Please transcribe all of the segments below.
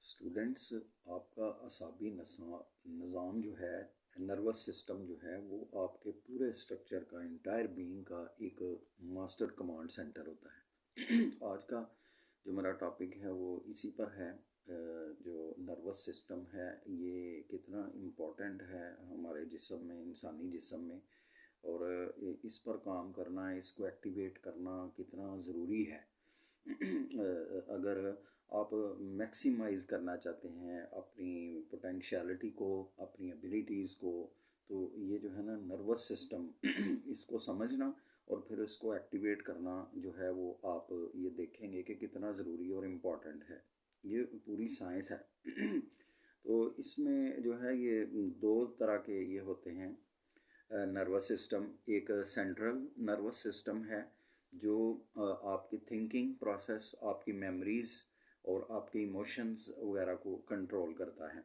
Students, आपका असाबी निज़ाम जो है, नर्वस सिस्टम जो है, वो आपके पूरे स्ट्रक्चर का, इंटायर बीइंग का एक मास्टर कमांड सेंटर होता है। आज का जो मेरा टॉपिक है वो इसी पर है। जो नर्वस सिस्टम है ये कितना इम्पोर्टेंट है हमारे जिस्म में, इंसानी जिस्म में, और इस पर काम करना, इसको एक्टिवेट करना कितना ज़रूरी है। अगर आप मैक्सिमाइज़ करना चाहते हैं अपनी पोटेंशियलिटी को, अपनी एबिलिटीज़ को, तो ये जो है ना नर्वस सिस्टम, इसको समझना और फिर इसको एक्टिवेट करना जो है वो आप ये देखेंगे कि कितना ज़रूरी और इम्पोर्टेंट है। ये पूरी साइंस है। तो इसमें जो है ये दो तरह के ये होते हैं नर्वस सिस्टम। एक सेंट्रल नर्वस सिस्टम है जो आपकी थिंकिंग प्रोसेस, आपकी मेमोरीज और आपके इमोशंस वगैरह को कंट्रोल करता है।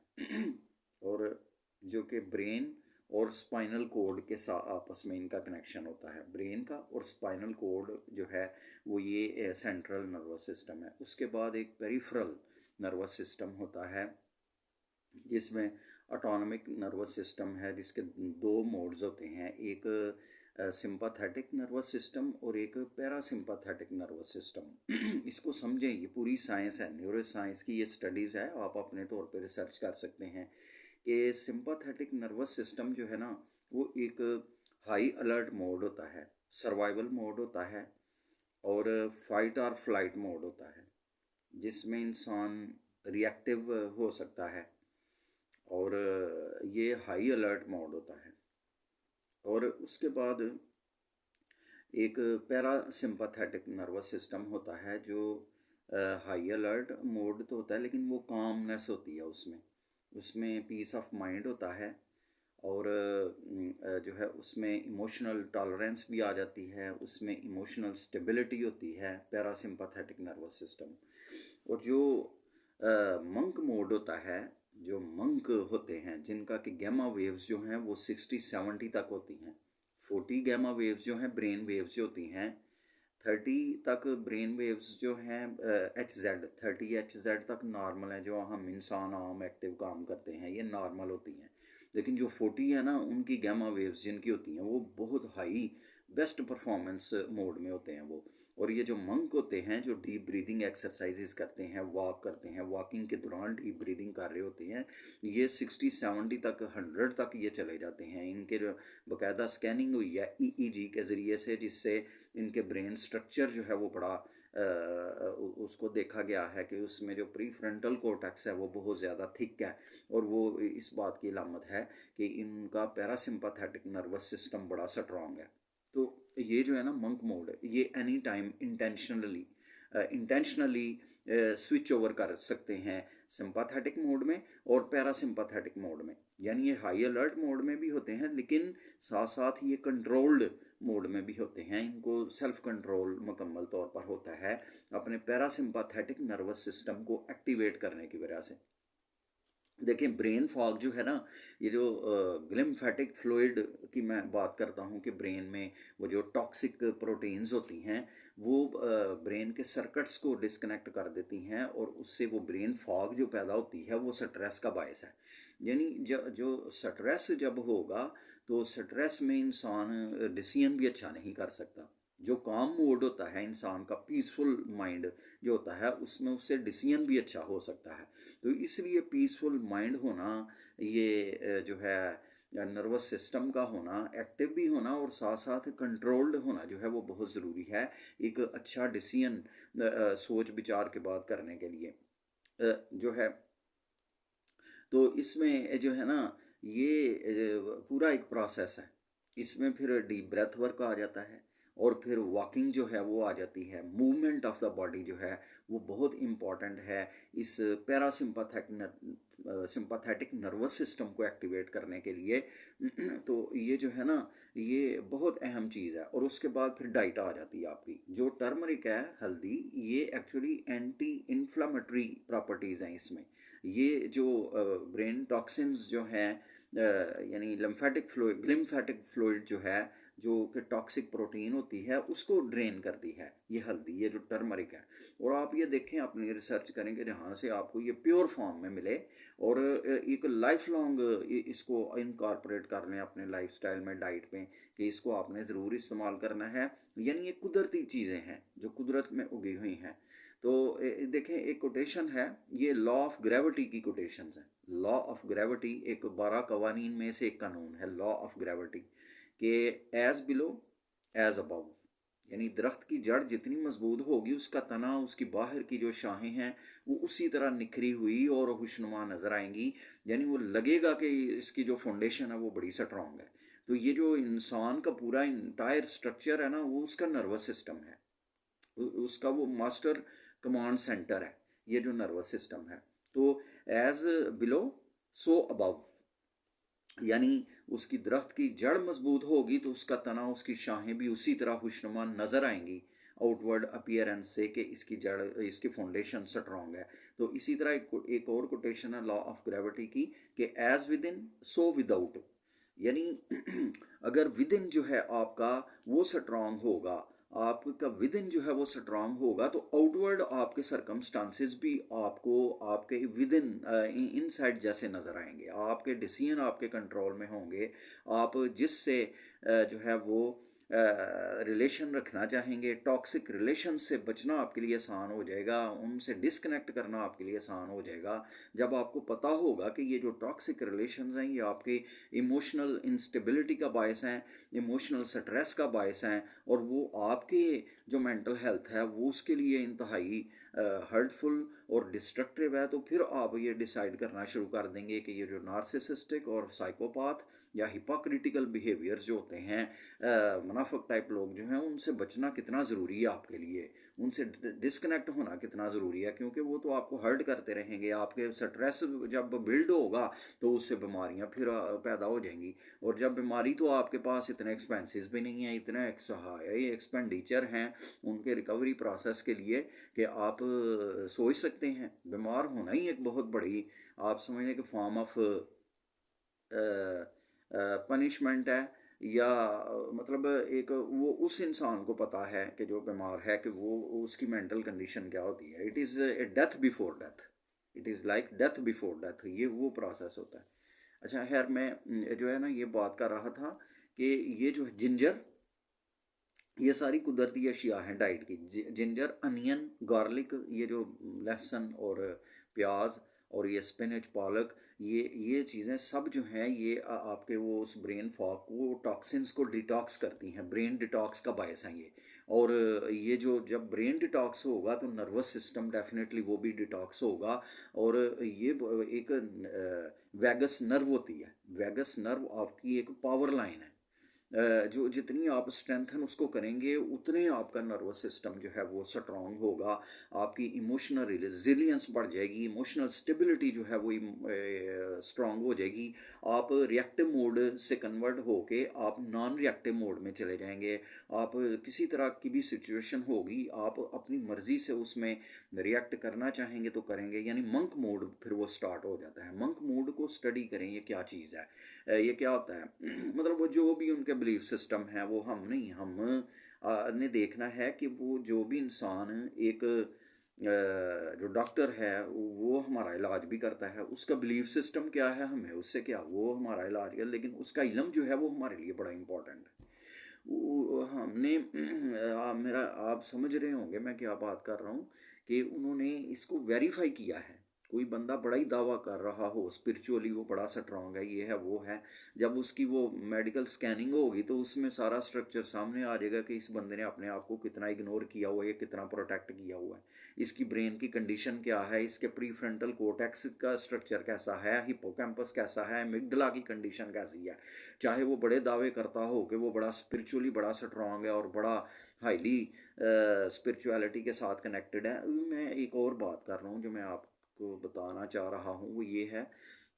और जो कि ब्रेन और स्पाइनल कोड के साथ आपस में इनका कनेक्शन होता है। ब्रेन का और स्पाइनल कोड जो है वो ये सेंट्रल नर्वस सिस्टम है। उसके बाद एक पेरिफेरल नर्वस सिस्टम होता है जिसमें ऑटोनॉमिक नर्वस सिस्टम है, जिसके दो मोड्स होते हैं। एक सिंपैथेटिक नर्वस सिस्टम और एक पैरासिम्पैथेटिक नर्वस सिस्टम। इसको समझें, ये पूरी साइंस है, न्यूरो साइंस की ये स्टडीज़ है। आप अपने तौर पे रिसर्च कर सकते हैं कि सिंपैथेटिक नर्वस सिस्टम जो है ना वो एक हाई अलर्ट मोड होता है, सर्वाइवल मोड होता है और फाइट और फ्लाइट मोड होता है, जिसमें इंसान रिएक्टिव हो सकता है। और ये हाई अलर्ट मोड होता है। और उसके बाद एक पैरासिम्पैथेटिक नर्वस सिस्टम होता है जो हाई अलर्ट मोड तो होता है, लेकिन वो कामनेस होती है उसमें। उसमें पीस ऑफ माइंड होता है और जो है उसमें इमोशनल टॉलरेंस भी आ जाती है, उसमें इमोशनल स्टेबिलिटी होती है पैरासिम्पैथेटिक नर्वस सिस्टम। और जो मंक मोड होता है, जो मंक होते हैं जिनका कि गैमा वेव्स जो हैं वो 60-70 तक होती हैं। 40 गैमा वेव्स जो हैं ब्रेन वेव्स जो होती हैं, 30 तक ब्रेन वेव्स जो हैं HZ, 30 HZ तक नॉर्मल है, जो हम इंसान आम एक्टिव काम करते हैं ये नॉर्मल होती हैं। लेकिन जो 40 है ना, उनकी गैमा वेव्स जिनकी होती हैं वो बहुत हाई बेस्ट परफॉर्मेंस मोड में होते हैं वो। और ये जो मंक होते हैं जो डीप ब्रीदिंग एक्सरसाइजेज करते हैं, वॉक करते हैं, वॉकिंग के दौरान डीप ब्रीदिंग कर रहे होते हैं, ये 60-70 तक, 100 तक ये चले जाते हैं। इनके जो बाकायदा स्कैनिंग हुई है EEG के ज़रिए से, जिससे इनके ब्रेन स्ट्रक्चर जो है वो बड़ा उसको देखा गया है कि उसमें जो प्री फ्रंटल कोर्टेक्स है वो बहुत ज़्यादा थिक है। और वो इस बात की अलामत है कि इनका पैरासिम्पैथेटिक नर्वस सिस्टम बड़ा स्ट्रॉन्ग है। तो ये जो है ना मंक मोड, ये any time intentionally switch over कर सकते हैं सिंपैथेटिक मोड में और पैरासिम्पैथेटिक मोड में। यानी ये हाई अलर्ट मोड में भी होते हैं, लेकिन साथ साथ ये कंट्रोल्ड मोड में भी होते हैं। इनको सेल्फ कंट्रोल मुकम्मल तौर पर होता है अपने पैरासिम्पैथेटिक नर्वस सिस्टम को एक्टिवेट करने की वजह से। देखिए, ब्रेन फॉग जो है ना, ये जो ग्लिम्फेटिक फ्लूइड की मैं बात करता हूँ कि ब्रेन में वो जो टॉक्सिक प्रोटीन्स होती हैं वो ब्रेन के सर्किट्स को डिस्कनेक्ट कर देती हैं, और उससे वो ब्रेन फॉग जो पैदा होती है वो स्ट्रेस का बायस है। यानी जो स्ट्रेस जब होगा तो स्ट्रेस में इंसान डिसीजन भी अच्छा नहीं कर सकता। जो काम मोड होता है इंसान का, पीसफुल माइंड जो होता है, उसमें उससे डिसीजन भी अच्छा हो सकता है। तो इसलिए पीसफुल माइंड होना, ये जो है नर्वस सिस्टम का होना, एक्टिव भी होना और साथ साथ कंट्रोल्ड होना जो है वो बहुत ज़रूरी है एक अच्छा डिसीजन सोच विचार के बाद करने के लिए जो है। तो इसमें जो है ना ये पूरा एक प्रोसेस है। इसमें फिर डीप ब्रेथ वर्क आ जाता है और फिर वॉकिंग जो है वो आ जाती है। मूवमेंट ऑफ द बॉडी जो है वो बहुत इम्पॉर्टेंट है इस सिंपैथेटिक नर्वस सिस्टम को एक्टिवेट करने के लिए। तो ये जो है ना ये बहुत अहम चीज़ है। और उसके बाद फिर डाइट आ जाती है आपकी। जो टर्मरिक है, हल्दी, ये एक्चुअली एंटी इन्फ्लामेटरी प्रॉपर्टीज़ हैं इसमें। ये जो ब्रेन टॉक्सिन्स जो हैं, यानी लिम्फेटिक फ्लूइड जो है जो कि टॉक्सिक प्रोटीन होती है उसको ड्रेन करती है ये हल्दी, ये जो टर्मरिक है। और आप ये देखें, अपनी रिसर्च करेंगे जहाँ से आपको ये प्योर फॉर्म में मिले, और एक लाइफ लॉन्ग इसको इनकॉर्पोरेट कर लें अपने लाइफस्टाइल में, डाइट में, कि इसको आपने ज़रूर इस्तेमाल करना है। यानी ये कुदरती चीज़ें हैं जो कुदरत में उगी हुई हैं। तो देखें, एक कोटेशन है, ये लॉ ऑफ ग्रेविटी की कोटेशन है। लॉ ऑफ ग्रेविटी एक 12 कवानीन में से एक कानून है, लॉ ऑफ ग्रेविटी, कि एज बिलो एज अबव। यानी दरख्त की जड़ जितनी मजबूत होगी, उसका तना, उसकी बाहर की जो शाखें हैं वो उसी तरह निखरी हुई और खुशनुमा नज़र आएंगी। यानी वो लगेगा कि इसकी जो फाउंडेशन है वो बड़ी स्ट्रॉन्ग है। तो ये जो इंसान का पूरा इंटायर स्ट्रक्चर है ना, वो उसका नर्वस सिस्टम है, उसका वो मास्टर कमांड सेंटर है, ये जो नर्वस सिस्टम है। तो एज बिलो सो अबव, यानी उसकी दरख्त की जड़ मजबूत होगी तो उसका तना, उसकी शाखें भी उसी तरह खुशनुमा नज़र आएंगी आउटवर्ड अपीयरेंस से, कि इसकी जड़, इसकी फाउंडेशन स्ट्रॉन्ग है। तो इसी तरह एक और कोटेशन है लॉ ऑफ ग्रेविटी की, कि as within so without. यानी अगर विद इन जो है आपका वो स्ट्रांग होगा, आपका विद इन जो है वो स्ट्रांग होगा, तो आउटवर्ड आपके सरकमस्टांसेस भी आपको आपके विद इन इनसाइड जैसे नज़र आएंगे। आपके डिसीजन आपके कंट्रोल में होंगे। आप जिससे जो है वो रिलेशन रखना चाहेंगे, टॉक्सिक रिलेशन से बचना आपके लिए आसान हो जाएगा, उनसे डिस्कनेक्ट करना आपके लिए आसान हो जाएगा, जब आपको पता होगा कि ये जो टॉक्सिक रिलेशंस हैं ये आपके इमोशनल इंस्टेबिलिटी का बायस हैं, इमोशनल स्ट्रेस का बायस हैं, और वो आपके जो मेंटल हेल्थ है वो उसके लिए इंतहाई हर्टफुल और डिस्ट्रक्टिव है। तो फिर आप ये डिसाइड करना शुरू कर देंगे कि ये जो नार्सिसिस्टिक और साइकोपाथ या हिपोक्रिटिकल बिहेवियर्स जो होते हैं, मुनाफिक टाइप लोग जो हैं, उनसे बचना कितना ज़रूरी है आपके लिए, उनसे डिस्कनेक्ट होना कितना ज़रूरी है, क्योंकि वो तो आपको हर्ट करते रहेंगे। आपके स्ट्रेस जब बिल्ड होगा तो उससे बीमारियां फिर पैदा हो जाएंगी, और जब बीमारी, तो आपके पास इतने एक्सपेंसेस भी नहीं है, इतने एक्सपेंडिचर हैं उनके रिकवरी प्रोसेस के लिए, कि आप सोच सकते हैं बीमार होना ही एक बहुत बड़ी, आप समझने के फॉर्म ऑफ पनिशमेंट है, या मतलब एक वो उस इंसान को पता है कि जो बीमार है, कि वो उसकी मेंटल कंडीशन क्या होती है। It is a death before death, it is like death before death, ये वो प्रोसेस होता है। अच्छा खैर, मैं जो है ना ये बात कर रहा था कि ये जो जिंजर, ये सारी कुदरती अशिया हैं डाइट की। जिंजर, अनियन, गार्लिक, ये जो लहसुन और प्याज, और ये स्पिनच, पालक, ये चीज़ें सब जो हैं ये आपके वो उस ब्रेन फॉग को, टॉक्सिन्स को डिटॉक्स करती हैं, ब्रेन डिटॉक्स का बायस हैं ये। और ये जो जब ब्रेन डिटॉक्स होगा तो नर्वस सिस्टम डेफिनेटली वो भी डिटॉक्स होगा। और ये एक वैगस नर्व होती है, वैगस नर्व आपकी एक पावर लाइन है। जो जितनी आप स्ट्रेंथन उसको करेंगे उतने आपका नर्वस सिस्टम जो है वो स्ट्रांग होगा, आपकी इमोशनल रिजिलियंस बढ़ जाएगी, इमोशनल स्टेबिलिटी जो है वो स्ट्रांग हो जाएगी। आप रिएक्टिव मोड से कन्वर्ट होके आप नॉन रिएक्टिव मोड में चले जाएंगे। आप किसी तरह की भी सिचुएशन होगी, आप अपनी मर्ज़ी से उसमें रिएक्ट करना चाहेंगे तो करेंगे। यानी मंक मोड फिर वो स्टार्ट हो जाता है। मंक मोड को स्टडी करें, ये क्या चीज़ है, ये क्या होता है। मतलब वो जो भी उनके बिलीफ सिस्टम है वो हम नहीं, हम ने देखना है कि वो जो भी इंसान एक जो डॉक्टर है वो हमारा इलाज भी करता है, उसका बिलीफ सिस्टम क्या है, हमें उससे क्या, वो हमारा इलाज कर, लेकिन उसका इल्म जो है वो हमारे लिए बड़ा इम्पोर्टेंट है। हमने मेरा, आप समझ रहे होंगे मैं क्या बात कर रहा हूँ, कि उन्होंने इसको वेरीफाई किया है। कोई बंदा बड़ा ही दावा कर रहा हो स्पिरिचुअली वो बड़ा स्ट्रांग है, ये है वो है, जब उसकी वो मेडिकल स्कैनिंग होगी तो उसमें सारा स्ट्रक्चर सामने आ जाएगा कि इस बंदे ने अपने आप को कितना इग्नोर किया हुआ है, कितना प्रोटेक्ट किया हुआ है, इसकी ब्रेन की कंडीशन क्या है, इसके प्रीफ्रंटल कोर्टेक्स का स्ट्रक्चर कैसा है, हिपोकैम्पस कैसा है, मिगडला की कंडीशन कैसी है। चाहे वो बड़े दावे करता हो कि वो बड़ा स्पिरिचुअली बड़ा स्ट्रांग है और बड़ा हाईली स्पिरिचुअलिटी के साथ कनेक्टेड है। मैं एक और बात कर रहा हूँ जो मैं आपको बताना चाह रहा हूँ, वो ये है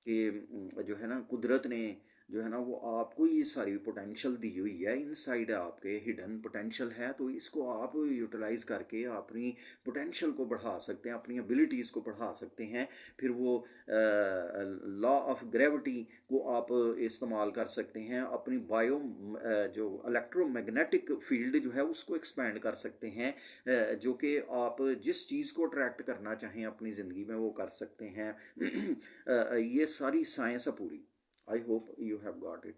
कि जो है ना, कुदरत ने जो है ना वो आपको ये सारी पोटेंशियल दी हुई है, इनसाइड आपके हिडन पोटेंशियल है, तो इसको आप यूटिलाइज करके अपनी पोटेंशियल को बढ़ा सकते हैं, अपनी एबिलिटीज़ को बढ़ा सकते हैं। फिर वो लॉ ऑफ ग्रेविटी को आप इस्तेमाल कर सकते हैं, अपनी जो इलेक्ट्रोमैग्नेटिक फील्ड जो है उसको एक्सपेंड कर सकते हैं, जो कि आप जिस चीज़ को अट्रैक्ट करना चाहें अपनी ज़िंदगी में वो कर सकते हैं। ये सारी साइंस है पूरी। I hope you have got it.